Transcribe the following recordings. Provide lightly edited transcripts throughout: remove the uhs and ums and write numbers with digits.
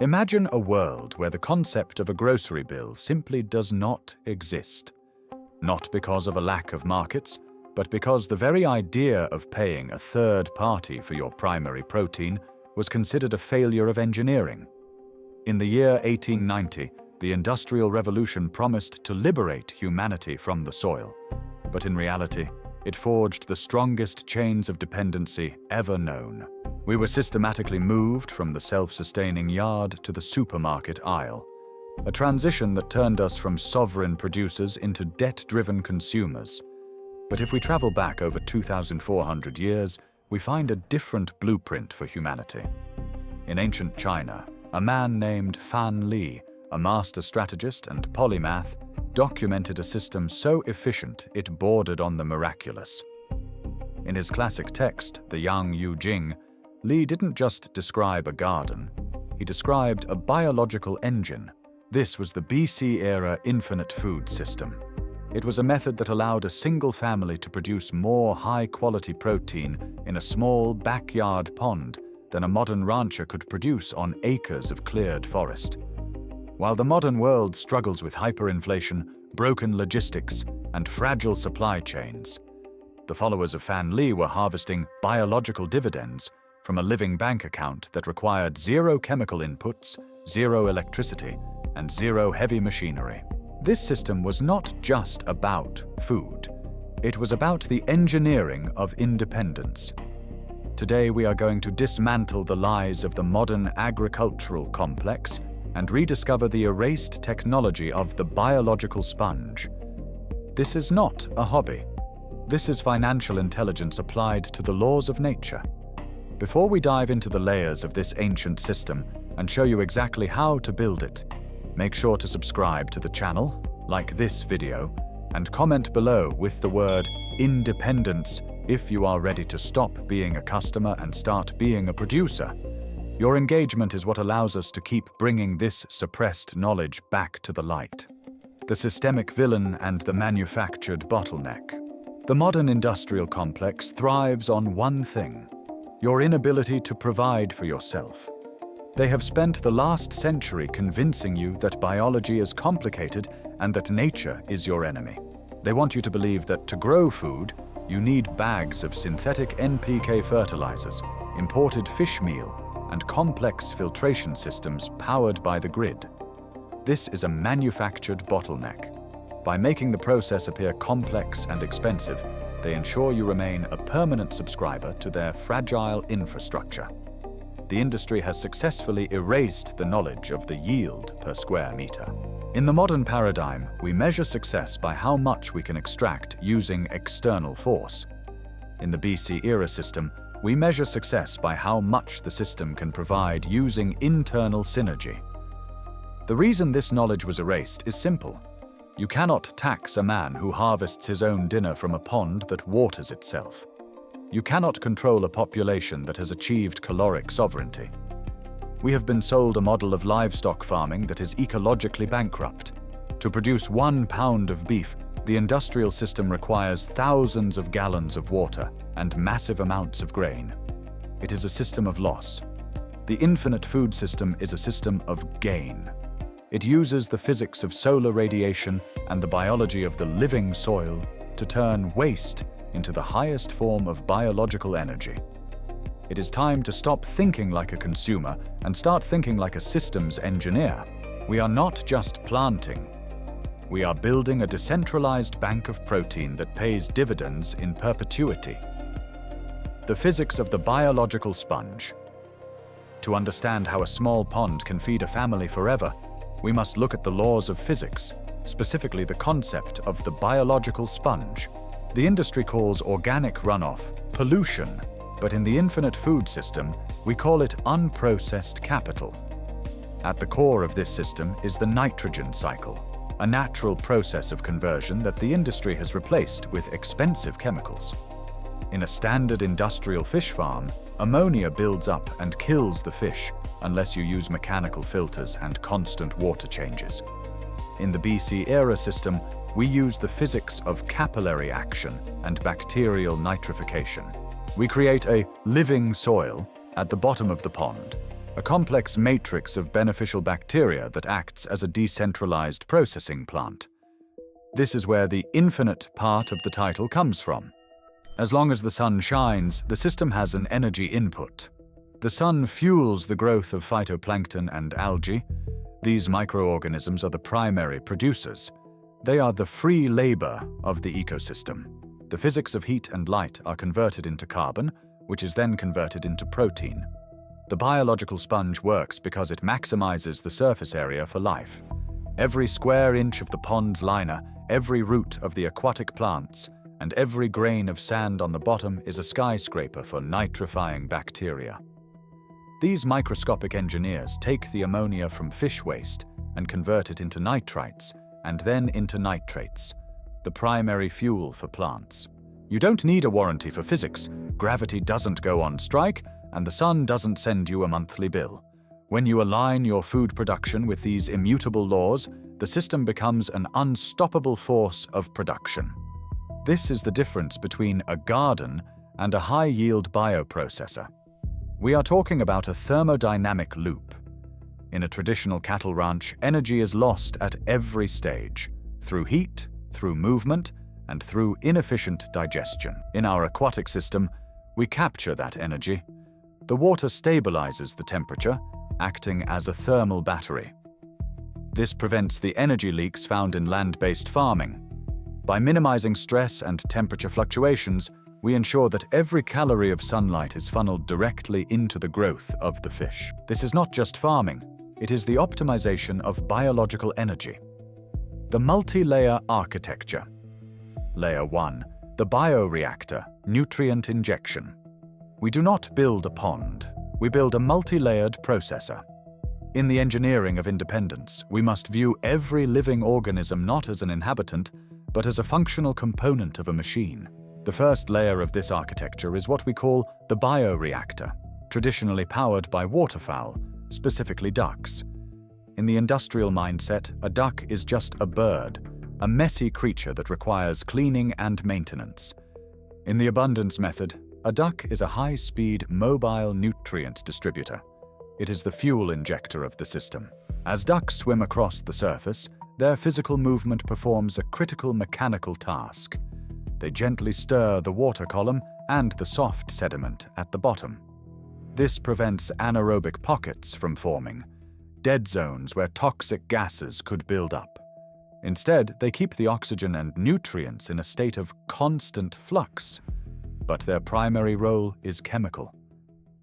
Imagine a world where the concept of a grocery bill simply does not exist. Not because of a lack of markets, but because the very idea of paying a third party for your primary protein was considered a failure of engineering. In the year 1890, the Industrial Revolution promised to liberate humanity from the soil, but in reality, it forged the strongest chains of dependency ever known. We were systematically moved from the self-sustaining yard to the supermarket aisle, a transition that turned us from sovereign producers into debt-driven consumers. But if we travel back over 2,400 years, we find a different blueprint for humanity. In ancient China, a man named Fan Li, a master strategist and polymath, documented a system so efficient it bordered on the miraculous. In his classic text, the Yang Yu Jing, Li didn't just describe a garden, he described a biological engine. This was the BC-era infinite food system. It was a method that allowed a single family to produce more high-quality protein in a small backyard pond than a modern rancher could produce on acres of cleared forest. While the modern world struggles with hyperinflation, broken logistics, and fragile supply chains, the followers of Fan Li were harvesting biological dividends from a living bank account that required zero chemical inputs, zero electricity, and zero heavy machinery. This system was not just about food. It was about the engineering of independence. Today we are going to dismantle the lies of the modern agricultural complex and rediscover the erased technology of the biological sponge. This is not a hobby. This is financial intelligence applied to the laws of nature. Before we dive into the layers of this ancient system and show you exactly how to build it, make sure to subscribe to the channel, like this video, and comment below with the word independence if you are ready to stop being a customer and start being a producer. Your engagement is what allows us to keep bringing this suppressed knowledge back to the light. The systemic villain and the manufactured bottleneck. The modern industrial complex thrives on one thing: your inability to provide for yourself. They have spent the last century convincing you that biology is complicated and that nature is your enemy. They want you to believe that to grow food, you need bags of synthetic NPK fertilizers, imported fish meal, and complex filtration systems powered by the grid. This is a manufactured bottleneck. By making the process appear complex and expensive, they ensure you remain a permanent subscriber to their fragile infrastructure. The industry has successfully erased the knowledge of the yield per square meter. In the modern paradigm, we measure success by how much we can extract using external force. In the BC-era system, we measure success by how much the system can provide using internal synergy. The reason this knowledge was erased is simple. You cannot tax a man who harvests his own dinner from a pond that waters itself. You cannot control a population that has achieved caloric sovereignty. We have been sold a model of livestock farming that is ecologically bankrupt. To produce 1 pound of beef, the industrial system requires thousands of gallons of water and massive amounts of grain. It is a system of loss. The infinite food system is a system of gain. It uses the physics of solar radiation and the biology of the living soil to turn waste into the highest form of biological energy. It is time to stop thinking like a consumer and start thinking like a systems engineer. We are not just planting. We are building a decentralized bank of protein that pays dividends in perpetuity. The physics of the biological sponge. To understand how a small pond can feed a family forever, we must look at the laws of physics, specifically the concept of the biological sponge. The industry calls organic runoff pollution, but in the infinite food system, we call it unprocessed capital. At the core of this system is the nitrogen cycle, a natural process of conversion that the industry has replaced with expensive chemicals. In a standard industrial fish farm, ammonia builds up and kills the fish unless you use mechanical filters and constant water changes. In the BC-era system, we use the physics of capillary action and bacterial nitrification. We create a living soil at the bottom of the pond, a complex matrix of beneficial bacteria that acts as a decentralized processing plant. This is where the infinite part of the title comes from. As long as the sun shines, the system has an energy input. The sun fuels the growth of phytoplankton and algae. These microorganisms are the primary producers. They are the free labor of the ecosystem. The physics of heat and light are converted into carbon, which is then converted into protein. The biological sponge works because it maximizes the surface area for life. Every square inch of the pond's liner, every root of the aquatic plants, and every grain of sand on the bottom is a skyscraper for nitrifying bacteria. These microscopic engineers take the ammonia from fish waste and convert it into nitrites, and then into nitrates, the primary fuel for plants. You don't need a warranty for physics. Gravity doesn't go on strike, and the sun doesn't send you a monthly bill. When you align your food production with these immutable laws, the system becomes an unstoppable force of production. This is the difference between a garden and a high-yield bioprocessor. We are talking about a thermodynamic loop. In a traditional cattle ranch, energy is lost at every stage, through heat, through movement, and through inefficient digestion. In our aquatic system, we capture that energy. The water stabilizes the temperature, acting as a thermal battery. This prevents the energy leaks found in land-based farming. By minimizing stress and temperature fluctuations, we ensure that every calorie of sunlight is funneled directly into the growth of the fish. This is not just farming, it is the optimization of biological energy. The multi-layer architecture. Layer 1. The bioreactor, nutrient injection. We do not build a pond, we build a multi-layered processor. In the engineering of independence, we must view every living organism not as an inhabitant, but as a functional component of a machine. The first layer of this architecture is what we call the bioreactor, traditionally powered by waterfowl, specifically ducks. In the industrial mindset, a duck is just a bird, a messy creature that requires cleaning and maintenance. In the abundance method, a duck is a high-speed, mobile nutrient distributor. It is the fuel injector of the system. As ducks swim across the surface, their physical movement performs a critical mechanical task. They gently stir the water column and the soft sediment at the bottom. This prevents anaerobic pockets from forming, dead zones where toxic gases could build up. Instead, they keep the oxygen and nutrients in a state of constant flux, but their primary role is chemical.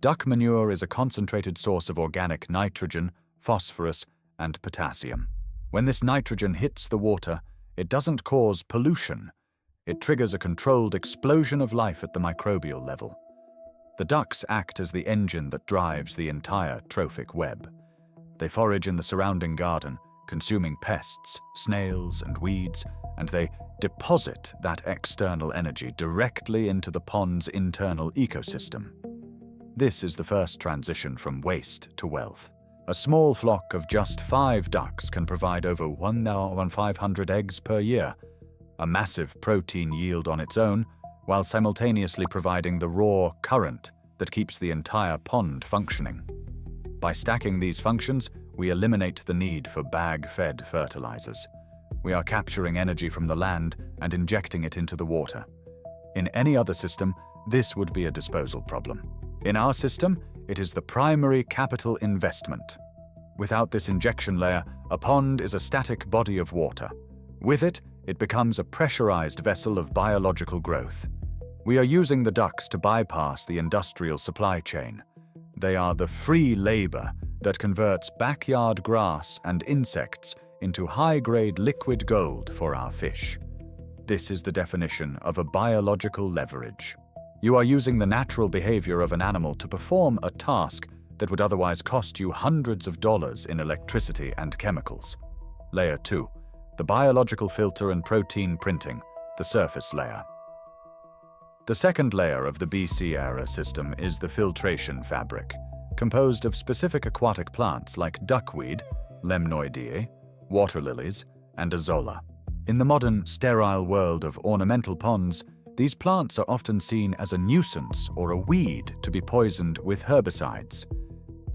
Duck manure is a concentrated source of organic nitrogen, phosphorus, and potassium. When this nitrogen hits the water, it doesn't cause pollution. It triggers a controlled explosion of life at the microbial level. The ducks act as the engine that drives the entire trophic web. They forage in the surrounding garden, consuming pests, snails, and weeds, and they deposit that external energy directly into the pond's internal ecosystem. This is the first transition from waste to wealth. A small flock of just 5 ducks can provide over 1,500 eggs per year, a massive protein yield on its own, while simultaneously providing the raw current that keeps the entire pond functioning. By stacking these functions, we eliminate the need for bag-fed fertilizers. We are capturing energy from the land and injecting it into the water. In any other system, this would be a disposal problem. In our system, it is the primary capital investment. Without this injection layer, a pond is a static body of water. With it, it becomes a pressurized vessel of biological growth. We are using the ducks to bypass the industrial supply chain. They are the free labor that converts backyard grass and insects into high-grade liquid gold for our fish. This is the definition of a biological leverage. You are using the natural behavior of an animal to perform a task that would otherwise cost you hundreds of dollars in electricity and chemicals. Layer 2. The biological filter and protein printing, the surface layer. The second layer of the BC-era system is the filtration fabric, composed of specific aquatic plants like duckweed, Lemnoideae, water lilies, and azolla. In the modern, sterile world of ornamental ponds, these plants are often seen as a nuisance or a weed to be poisoned with herbicides.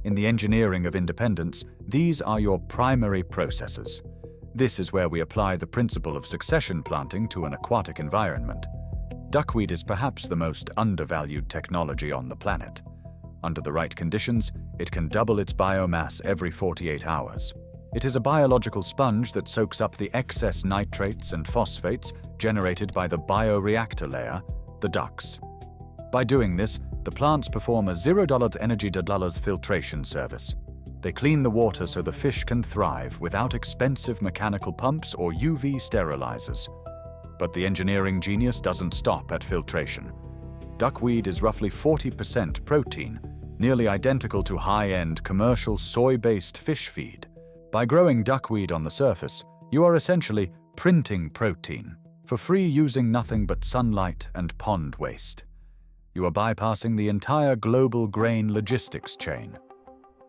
In the engineering of independence, these are your primary processes. This is where we apply the principle of succession planting to an aquatic environment. Duckweed is perhaps the most undervalued technology on the planet. Under the right conditions, it can double its biomass every 48 hours. It is a biological sponge that soaks up the excess nitrates and phosphates generated by the bioreactor layer, the ducts. By doing this, the plants perform a $0 energy $. Filtration service. They clean the water so the fish can thrive without expensive mechanical pumps or UV sterilizers. But the engineering genius doesn't stop at filtration. Duckweed is roughly 40% protein, nearly identical to high-end commercial soy-based fish feed. By growing duckweed on the surface, you are essentially printing protein, for free using nothing but sunlight and pond waste. You are bypassing the entire global grain logistics chain.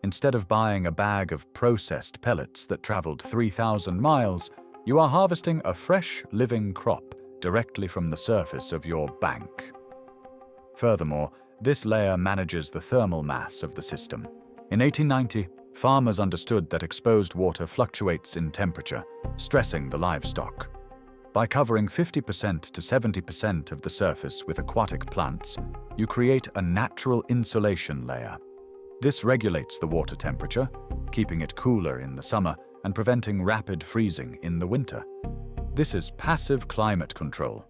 Instead of buying a bag of processed pellets that traveled 3,000 miles, you are harvesting a fresh, living crop directly from the surface of your bank. Furthermore, this layer manages the thermal mass of the system. In 1890, farmers understood that exposed water fluctuates in temperature, stressing the livestock. By covering 50% to 70% of the surface with aquatic plants, you create a natural insulation layer. This regulates the water temperature, keeping it cooler in the summer and preventing rapid freezing in the winter. This is passive climate control.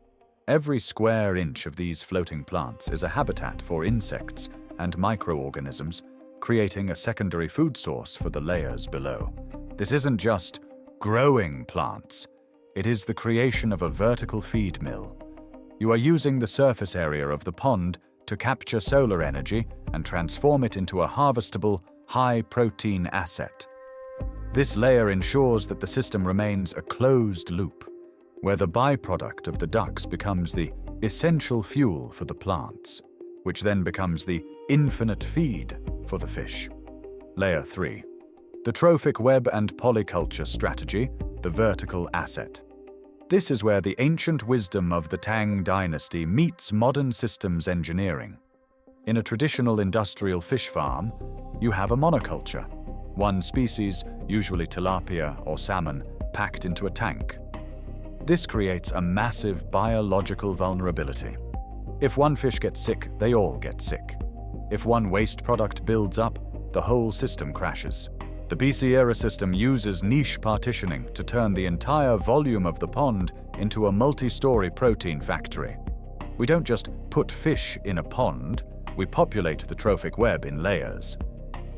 Every square inch of these floating plants is a habitat for insects and microorganisms, creating a secondary food source for the layers below. This isn't just growing plants. It is the creation of a vertical feed mill. You are using the surface area of the pond to capture solar energy and transform it into a harvestable, high-protein asset. This layer ensures that the system remains a closed loop, where the byproduct of the ducts becomes the essential fuel for the plants, which then becomes the infinite feed for the fish. Layer 3. The trophic web and polyculture strategy, the vertical asset. This is where the ancient wisdom of the Tang dynasty meets modern systems engineering. In a traditional industrial fish farm, you have a monoculture, one species, usually tilapia or salmon, packed into a tank. This creates a massive biological vulnerability. If one fish gets sick, they all get sick. If one waste product builds up, the whole system crashes. The BC-era system uses niche partitioning to turn the entire volume of the pond into a multi-story protein factory. We don't just put fish in a pond, we populate the trophic web in layers.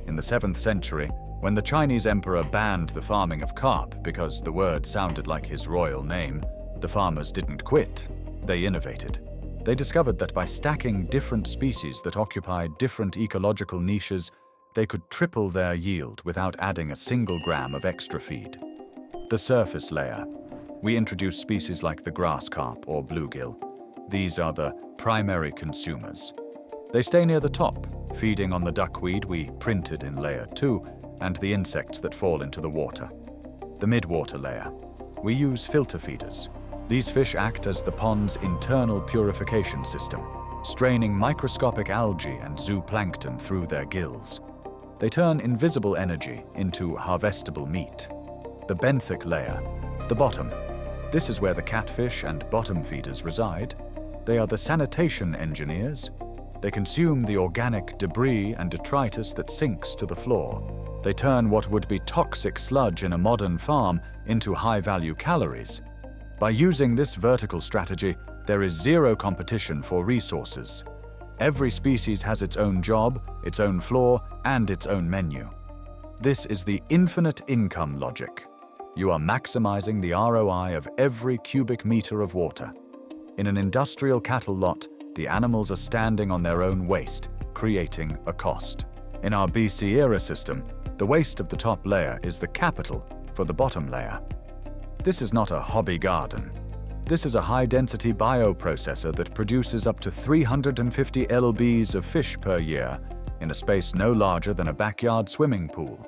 In the 7th century, when the Chinese emperor banned the farming of carp because the word sounded like his royal name, the farmers didn't quit, they innovated. They discovered that by stacking different species that occupied different ecological niches, they could triple their yield without adding a single gram of extra feed. The surface layer. We introduce species like the grass carp or bluegill. These are the primary consumers. They stay near the top, feeding on the duckweed we printed in layer 2 and the insects that fall into the water. The midwater layer. We use filter feeders. These fish act as the pond's internal purification system, straining microscopic algae and zooplankton through their gills. They turn invisible energy into harvestable meat. The benthic layer, the bottom. This is where the catfish and bottom feeders reside. They are the sanitation engineers. They consume the organic debris and detritus that sinks to the floor. They turn what would be toxic sludge in a modern farm into high-value calories. By using this vertical strategy, there is zero competition for resources. Every species has its own job, its own floor, and its own menu. This is the infinite income logic. You are maximizing the ROI of every cubic meter of water. In an industrial cattle lot, the animals are standing on their own waste, creating a cost. In our BC-era system, the waste of the top layer is the capital for the bottom layer. This is not a hobby garden. This is a high-density bioprocessor that produces up to 350 lbs of fish per year in a space no larger than a backyard swimming pool.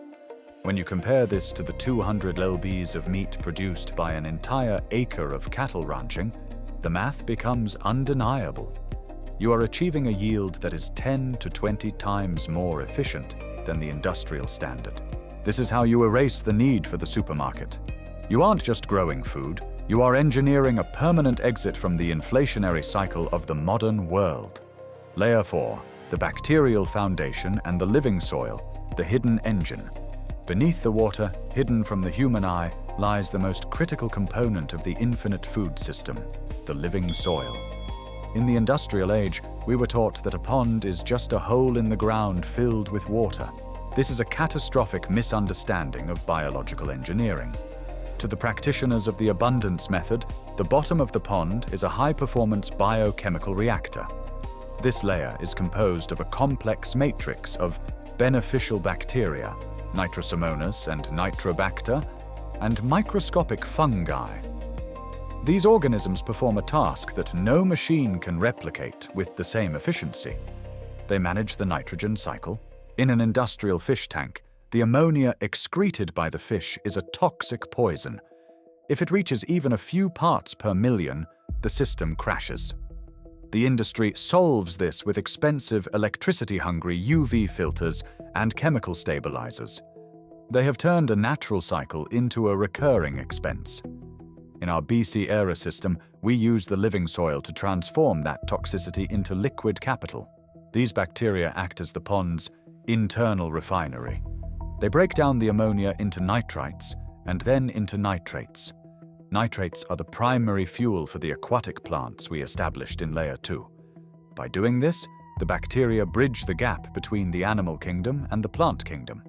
When you compare this to the 200 lbs of meat produced by an entire acre of cattle ranching, the math becomes undeniable. you are achieving a yield that is 10 to 20 times more efficient than the industrial standard. This is how you erase the need for the supermarket. You aren't just growing food, you are engineering a permanent exit from the inflationary cycle of the modern world. Layer 4, the bacterial foundation and the living soil, the hidden engine. Beneath the water, hidden from the human eye, lies the most critical component of the infinite food system, the living soil. In the industrial age, we were taught that a pond is just a hole in the ground filled with water. This is a catastrophic misunderstanding of biological engineering. To the practitioners of the abundance method, the bottom of the pond is a high-performance biochemical reactor. This layer is composed of a complex matrix of beneficial bacteria, Nitrosomonas and Nitrobacter, and microscopic fungi. These organisms perform a task that no machine can replicate with the same efficiency. They manage the nitrogen cycle. In an industrial fish tank, the ammonia excreted by the fish is a toxic poison. If it reaches even a few parts per million, the system crashes. The industry solves this with expensive electricity-hungry UV filters and chemical stabilizers. They have turned a natural cycle into a recurring expense. In our BC-era system, we use the living soil to transform that toxicity into liquid capital. These bacteria act as the pond's internal refinery. They break down the ammonia into nitrites and then into nitrates. Nitrates are the primary fuel for the aquatic plants we established in Layer 2. By doing this, the bacteria bridge the gap between the animal kingdom and the plant kingdom.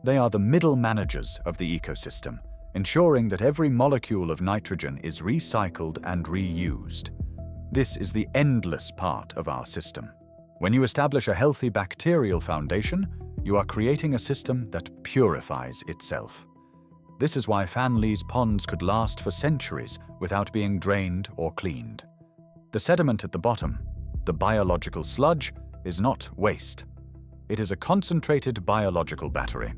They are the middle managers of the ecosystem, ensuring that every molecule of nitrogen is recycled and reused. This is the endless part of our system. When you establish a healthy bacterial foundation, you are creating a system that purifies itself. This is why Fan Lee's ponds could last for centuries without being drained or cleaned. The sediment at the bottom, the biological sludge, is not waste. It is a concentrated biological battery.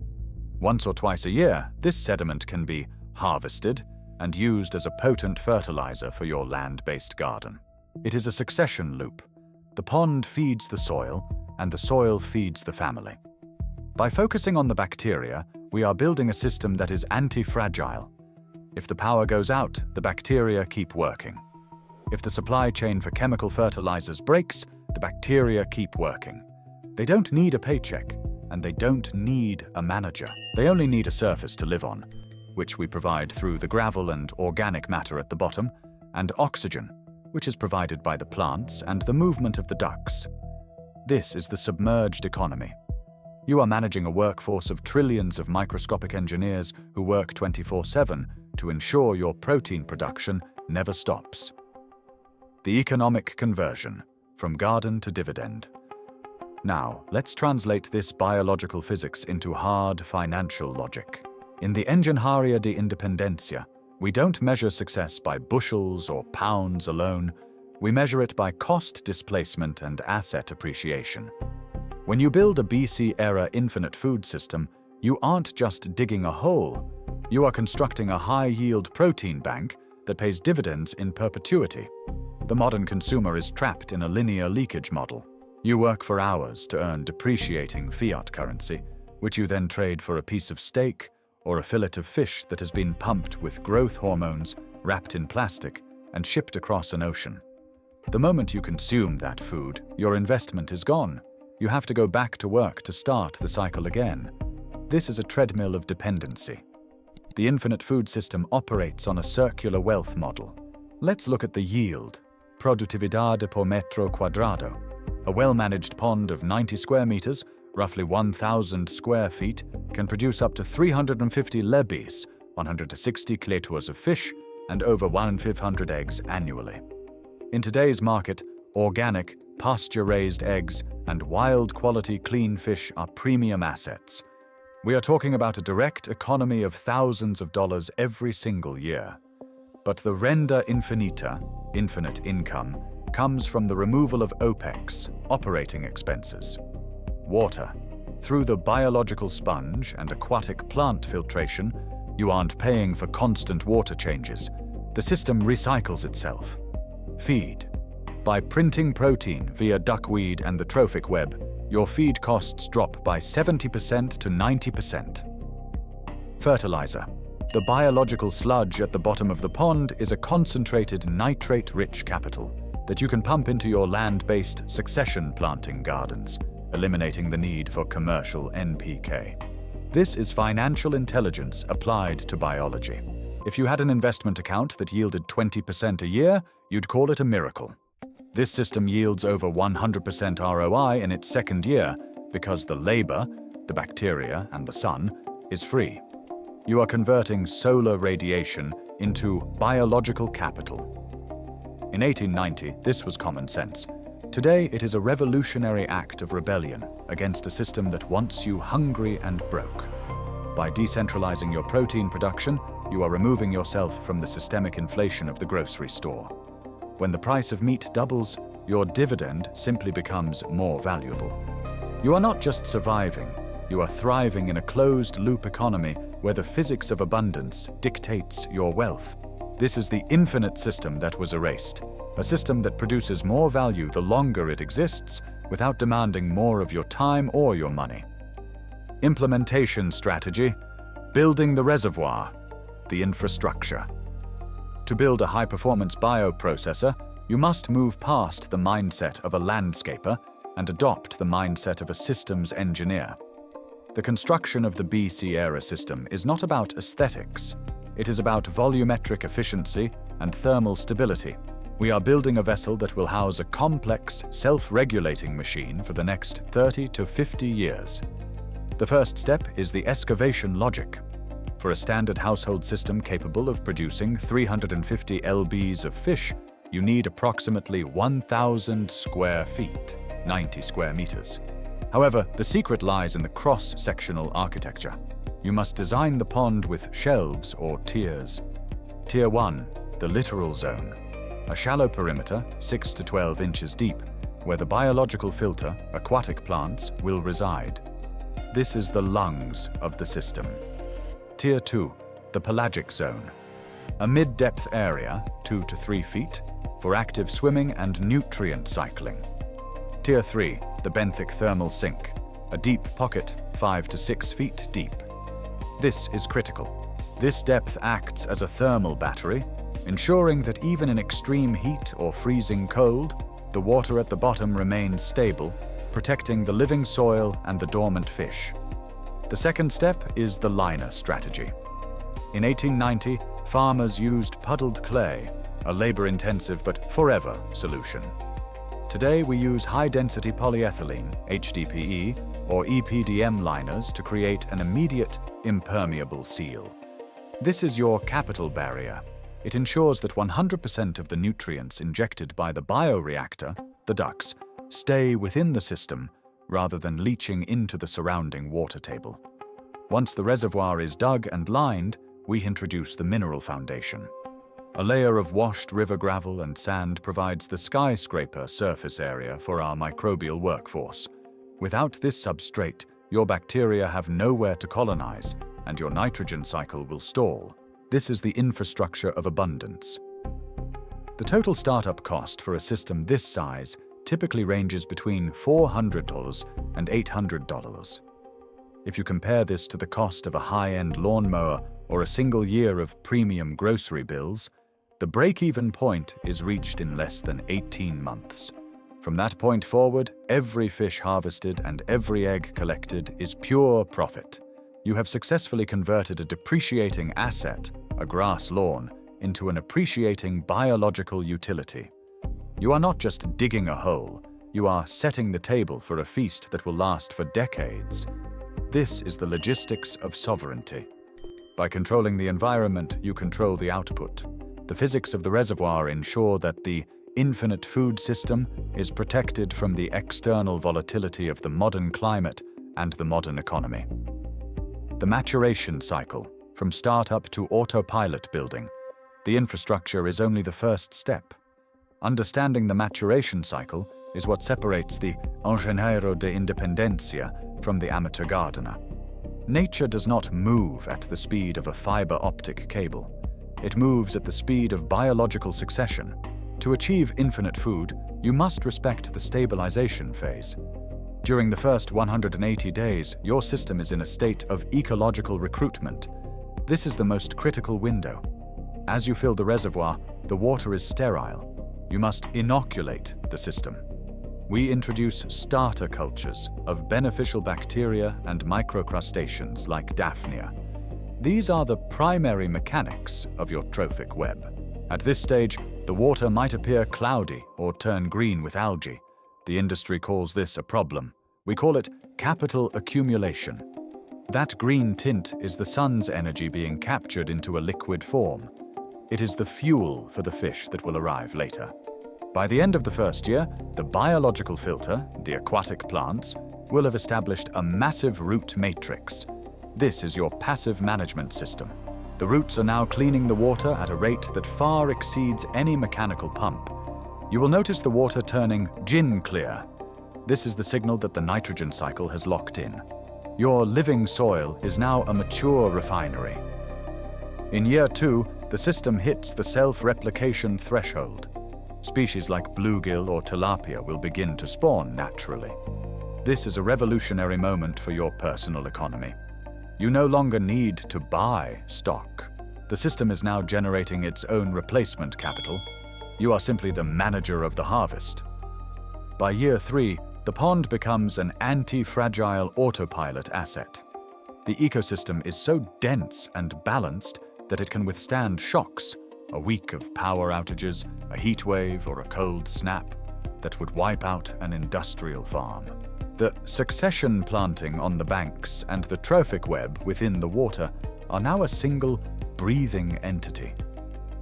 Once or twice a year, this sediment can be harvested and used as a potent fertilizer for your land-based garden. It is a succession loop. The pond feeds the soil, and the soil feeds the family. By focusing on the bacteria, we are building a system that is anti-fragile. If the power goes out, the bacteria keep working. If the supply chain for chemical fertilizers breaks, the bacteria keep working. They don't need a paycheck, and they don't need a manager. They only need a surface to live on, which we provide through the gravel and organic matter at the bottom, and oxygen, which is provided by the plants and the movement of the ducks. This is the submerged economy. You are managing a workforce of trillions of microscopic engineers who work 24/7 to ensure your protein production never stops. The economic conversion, from garden to dividend. Now, let's translate this biological physics into hard financial logic. In the Engenharia de Independencia, we don't measure success by bushels or pounds alone. We measure it by cost displacement and asset appreciation. When you build a BC-era infinite food system, you aren't just digging a hole. You are constructing a high-yield protein bank that pays dividends in perpetuity. The modern consumer is trapped in a linear leakage model. You work for hours to earn depreciating fiat currency, which you then trade for a piece of steak or a fillet of fish that has been pumped with growth hormones, wrapped in plastic, and shipped across an ocean. The moment you consume that food, your investment is gone. You have to go back to work to start the cycle again. This is a treadmill of dependency. The infinite food system operates on a circular wealth model. Let's look at the yield, productividade por metro cuadrado. A well-managed pond of 90 square meters, roughly 1,000 square feet, can produce up to 350 lebis, 160 kilotours of fish, and over 1,500 eggs annually. In today's market, organic, pasture-raised eggs and wild-quality clean fish are premium assets. We are talking about a direct economy of thousands of dollars every single year. But the renda infinita, infinite income, comes from the removal of OPEX, operating expenses. Water. Through the biological sponge and aquatic plant filtration, you aren't paying for constant water changes. The system recycles itself. Feed. By printing protein via duckweed and the trophic web, your feed costs drop by 70% to 90%. Fertilizer. The biological sludge at the bottom of the pond is a concentrated nitrate-rich capital that you can pump into your land-based succession planting gardens, eliminating the need for commercial NPK. This is financial intelligence applied to biology. If you had an investment account that yielded 20% a year, you'd call it a miracle. This system yields over 100% ROI in its second year because the labor, the bacteria, and the sun is free. You are converting solar radiation into biological capital. In 1890, this was common sense. Today, it is a revolutionary act of rebellion against a system that wants you hungry and broke. By decentralizing your protein production, you are removing yourself from the systemic inflation of the grocery store. When the price of meat doubles, your dividend simply becomes more valuable. You are not just surviving, you are thriving in a closed-loop economy where the physics of abundance dictates your wealth. This is the infinite system that was erased, a system that produces more value the longer it exists without demanding more of your time or your money. Implementation strategy: building the reservoir, the infrastructure. To build a high-performance bioprocessor, you must move past the mindset of a landscaper and adopt the mindset of a systems engineer. The construction of the BC-era system is not about aesthetics. It is about volumetric efficiency and thermal stability. We are building a vessel that will house a complex, self-regulating machine for the next 30 to 50 years. The first step is the excavation logic. For a standard household system capable of producing 350 lbs of fish, you need approximately 1,000 square feet, 90 square meters. However, the secret lies in the cross-sectional architecture. You must design the pond with shelves or tiers. Tier 1, the littoral zone. A shallow perimeter, 6 to 12 inches deep, where the biological filter, aquatic plants, will reside. This is the lungs of the system. Tier 2, the pelagic zone. A mid-depth area, 2 to 3 feet, for active swimming and nutrient cycling. Tier 3, the benthic thermal sink. A deep pocket, 5 to 6 feet deep. This is critical. This depth acts as a thermal battery, ensuring that even in extreme heat or freezing cold, the water at the bottom remains stable, protecting the living soil and the dormant fish. The second step is the liner strategy. In 1890, farmers used puddled clay, a labor-intensive but forever solution. Today, we use high-density polyethylene, HDPE, or EPDM liners to create an immediate, impermeable seal. This is your capital barrier. It ensures that 100% of the nutrients injected by the bioreactor, the ducts, stay within the system rather than leaching into the surrounding water table. Once the reservoir is dug and lined, we introduce the mineral foundation. A layer of washed river gravel and sand provides the skyscraper surface area for our microbial workforce. Without this substrate, your bacteria have nowhere to colonize, and your nitrogen cycle will stall. This is the infrastructure of abundance. The total startup cost for a system this size typically ranges between $400 and $800. If you compare this to the cost of a high-end lawnmower or a single year of premium grocery bills, the break-even point is reached in less than 18 months. From that point forward, every fish harvested and every egg collected is pure profit. You have successfully converted a depreciating asset, a grass lawn, into an appreciating biological utility. You are not just digging a hole, you are setting the table for a feast that will last for decades. This is the logistics of sovereignty. By controlling the environment, you control the output. The physics of the reservoir ensure that the infinite food system is protected from the external volatility of the modern climate and the modern economy. The maturation cycle, from startup to autopilot building. The infrastructure is only the first step. Understanding the maturation cycle is what separates the ingeniero de independencia from the amateur gardener. Nature does not move at the speed of a fiber optic cable. It moves at the speed of biological succession. To achieve infinite food, you must respect the stabilization phase. During the first 180 days, your system is in a state of ecological recruitment. This is the most critical window. As you fill the reservoir, the water is sterile. You must inoculate the system. We introduce starter cultures of beneficial bacteria and microcrustaceans like Daphnia. These are the primary mechanics of your trophic web. At this stage, the water might appear cloudy or turn green with algae. The industry calls this a problem. We call it capital accumulation. That green tint is the sun's energy being captured into a liquid form. It is the fuel for the fish that will arrive later. By the end of the first year, the biological filter, the aquatic plants, will have established a massive root matrix. This is your passive management system. The roots are now cleaning the water at a rate that far exceeds any mechanical pump. You will notice the water turning gin clear. This is the signal that the nitrogen cycle has locked in. Your living soil is now a mature refinery. In year 2, the system hits the self-replication threshold. Species like bluegill or tilapia will begin to spawn naturally. This is a revolutionary moment for your personal economy. You no longer need to buy stock. The system is now generating its own replacement capital. You are simply the manager of the harvest. By year 3, the pond becomes an anti-fragile autopilot asset. The ecosystem is so dense and balanced that it can withstand shocks, a week of power outages, a heat wave, or a cold snap that would wipe out an industrial farm. The succession planting on the banks and the trophic web within the water are now a single, breathing entity.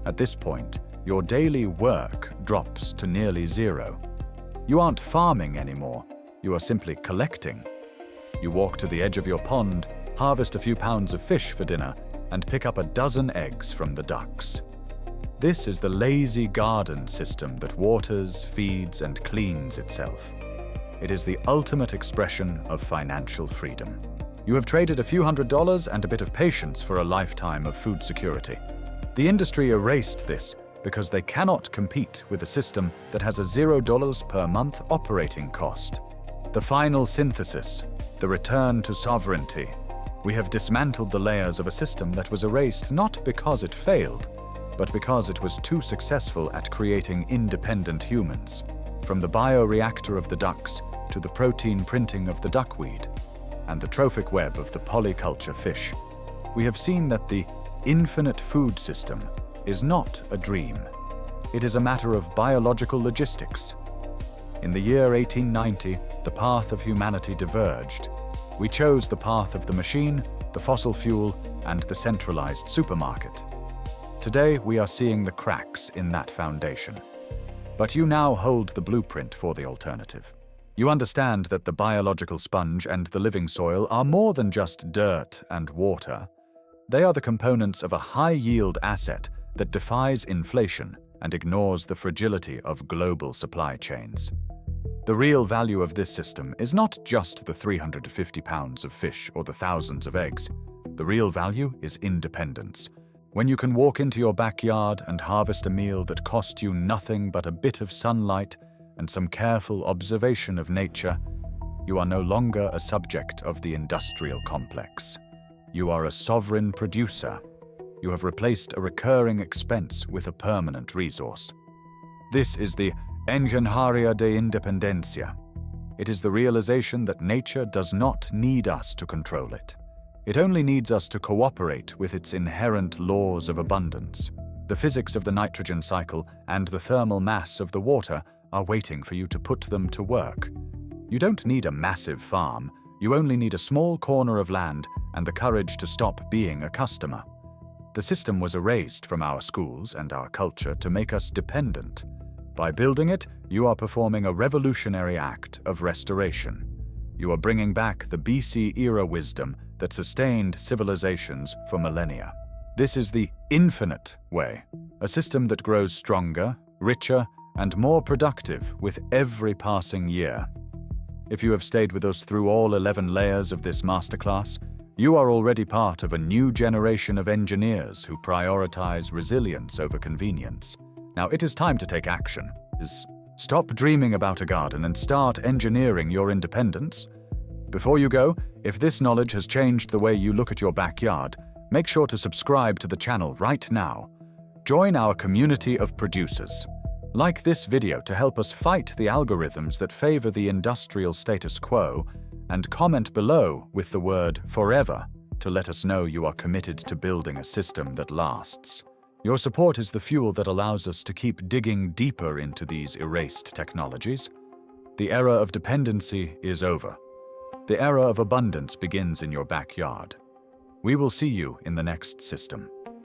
At this point, your daily work drops to nearly zero. You aren't farming anymore, you are simply collecting. You walk to the edge of your pond, harvest a few pounds of fish for dinner, and pick up a dozen eggs from the ducks. This is the lazy garden system that waters, feeds, and cleans itself. It is the ultimate expression of financial freedom. You have traded a few $100s and a bit of patience for a lifetime of food security. The industry erased this because they cannot compete with a system that has a $0 per month operating cost. The final synthesis, the return to sovereignty. We have dismantled the layers of a system that was erased not because it failed, but because it was too successful at creating independent humans. From the bioreactor of the ducks to the protein printing of the duckweed and the trophic web of the polyculture fish, we have seen that the infinite food system is not a dream. It is a matter of biological logistics. In the year 1890, the path of humanity diverged. We chose the path of the machine, the fossil fuel, and the centralized supermarket. Today, we are seeing the cracks in that foundation. But you now hold the blueprint for the alternative. You understand that the biological sponge and the living soil are more than just dirt and water. They are the components of a high-yield asset that defies inflation and ignores the fragility of global supply chains. The real value of this system is not just the 350 pounds of fish or the thousands of eggs. The real value is independence. When you can walk into your backyard and harvest a meal that cost you nothing but a bit of sunlight and some careful observation of nature, you are no longer a subject of the industrial complex. You are a sovereign producer. You have replaced a recurring expense with a permanent resource. This is the Engenharia de Independencia. It is the realization that nature does not need us to control it. It only needs us to cooperate with its inherent laws of abundance. The physics of the nitrogen cycle and the thermal mass of the water are waiting for you to put them to work. You don't need a massive farm. You only need a small corner of land and the courage to stop being a customer. The system was erased from our schools and our culture to make us dependent. By building it, you are performing a revolutionary act of restoration. You are bringing back the BC-era wisdom that sustained civilizations for millennia. This is the infinite way, a system that grows stronger, richer, and more productive with every passing year. If you have stayed with us through all 11 layers of this masterclass, you are already part of a new generation of engineers who prioritize resilience over convenience. Now it is time to take action. Stop dreaming about a garden and start engineering your independence. Before you go, if this knowledge has changed the way you look at your backyard, make sure to subscribe to the channel right now. Join our community of producers. Like this video to help us fight the algorithms that favor the industrial status quo, and comment below with the word forever to let us know you are committed to building a system that lasts. Your support is the fuel that allows us to keep digging deeper into these erased technologies. The era of dependency is over. The era of abundance begins in your backyard. We will see you in the next system.